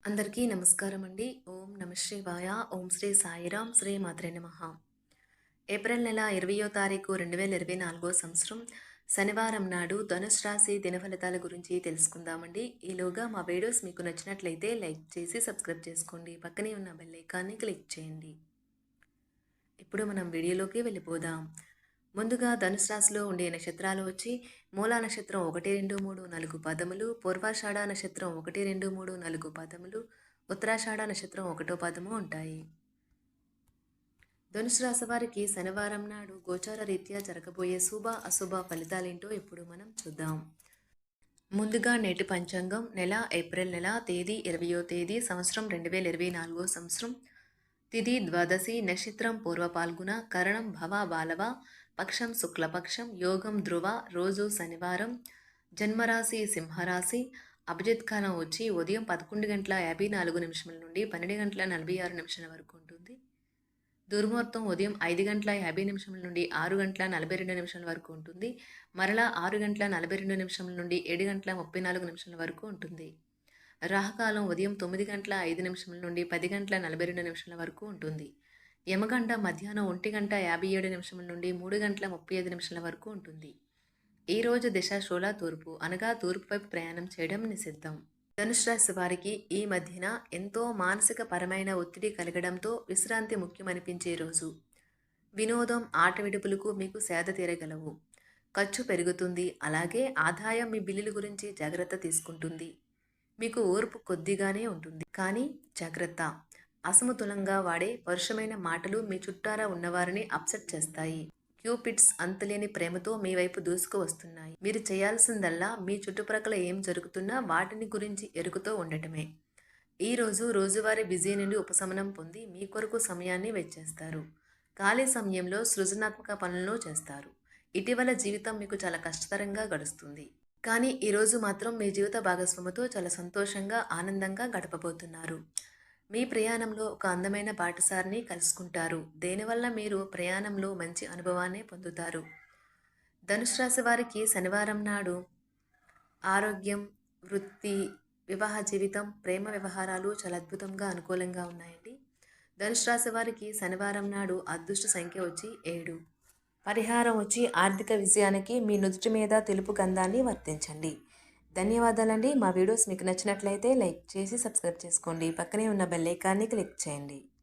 అందరికీ నమస్కారం అండి. ఓం నమ శివాయ. ఓం శ్రీ సాయిరాం. శ్రీ మాత్రే నమః. ఏప్రిల్ నెల 20వ తారీఖు 2024 సంవత్సరం శనివారం నాడు ధనుసు రాశి దినఫలితాల గురించి తెలుసుకుందామండి. ఈలోగా మా వీడియోస్ మీకు నచ్చినట్లయితే లైక్ చేసి సబ్స్క్రైబ్ చేసుకోండి. పక్కనే ఉన్న బెల్ ఐకాన్ని క్లిక్ చేయండి. ఇప్పుడు మనం వీడియోలోకి వెళ్ళిపోదాం. ముందుగా ధనుసు రాశిలో ఉండే నక్షత్రాలు వచ్చి మూలా నక్షత్రం 1, 2, 3, 4 పదములు, పూర్వాషాఢ నక్షత్రం 1, 2, 3, 4 పదములు, ఉత్తరాషాఢ నక్షత్రం 1 పదము ఉంటాయి. ధనుసు రాశి వారికి శనివారం నాడు గోచార రీత్యా జరగబోయే శుభ అశుభ ఫలితాలేంటో ఇప్పుడు మనం చూద్దాం. ముందుగా నేటి పంచాంగం నెల ఏప్రిల్ నెల తేదీ 20వ తేదీ సంవత్సరం 2024 సంవత్సరం తిథి ద్వాదశి నక్షత్రం పూర్వ పాల్గుణ కరణం భవ బాలవ పక్షం శుక్లపక్షం యోగం ధ్రువ రోజు శనివారం జన్మరాశి సింహరాశి అభిజిత్ కాలం వచ్చి ఉదయం 11:54 నుండి 12:46 వరకు ఉంటుంది. దుర్ముహూర్తం ఉదయం 5:50 నుండి 6:42 వరకు ఉంటుంది. మరలా 6:42 నుండి 7:34 వరకు ఉంటుంది. రాహుకాలం ఉదయం 9:05 నుండి 10:42 వరకు ఉంటుంది. యమగంట మధ్యాహ్నం 1:57 నుండి 3:35 వరకు ఉంటుంది. ఈ రోజు దిశ శూల తూర్పు అనగా తూర్పు వైపు ప్రయాణం చేయడం నిషిద్ధం. ధనుసు రాశి వారికి ఈ మధ్యన ఎంతో మానసిక పరమైన ఒత్తిడి కలగడంతో విశ్రాంతి ముఖ్యమనిపించే రోజు. వినోదం ఆట విడుపులకు మీకు సేద తీరగలవు. ఖర్చు పెరుగుతుంది. అలాగే ఆదాయం మీ బిల్లుల గురించి జాగ్రత్త తీసుకుంటుంది. మీకు ఓర్పు కొద్దిగానే ఉంటుంది. కానీ జాగ్రత్త, అసమతులంగా వాడే పరుషమైన మాటలు మీ చుట్టారా ఉన్నవారిని అప్సెట్ చేస్తాయి. క్యూపిడ్స్ అంతులేని ప్రేమతో మీ వైపు దూసుకు వస్తున్నాయి. మీరు చేయాల్సిందల్లా మీ చుట్టుప్రక్కల ఏం జరుగుతున్నా వాటిని గురించి ఎరుగుతూ ఉండటమే. ఈరోజు రోజువారీ బిజీ నుండి ఉపశమనం పొంది మీ కొరకు సమయాన్ని వెచ్చేస్తారు. ఖాళీ సమయంలో సృజనాత్మక పనులను చేస్తారు. ఇటీవల జీవితం మీకు చాలా కష్టతరంగా గడుస్తుంది. కానీ ఈరోజు మాత్రం మీ జీవిత భాగస్వామితో చాలా సంతోషంగా ఆనందంగా గడపబోతున్నారు. మీ ప్రయాణంలో ఒక అందమైన బాటసారిని కలుసుకుంటారు. దేనివల్ల మీరు ప్రయాణంలో మంచి అనుభవాన్ని పొందుతారు. ధనుసు రాశి వారికి శనివారం నాడు ఆరోగ్యం, వృత్తి, వివాహ జీవితం, ప్రేమ వ్యవహారాలు చాలా అద్భుతంగా అనుకూలంగా ఉన్నాయండి. ధనుసు రాశి వారికి శనివారం నాడు అదృష్ట సంఖ్య వచ్చి 7. పరిహారం వచ్చి ఆర్థిక విజయానికి మీ నుదుటి మీద తెలుపు గంధాన్ని వర్తించండి. ధన్యవాదాలండి. మా వీడియోస్ మీకు నచ్చినట్లయితే లైక్ చేసి సబ్స్క్రైబ్ చేసుకోండి. పక్కనే ఉన్న బెల్ ఐకాన్ని క్లిక్ చేయండి.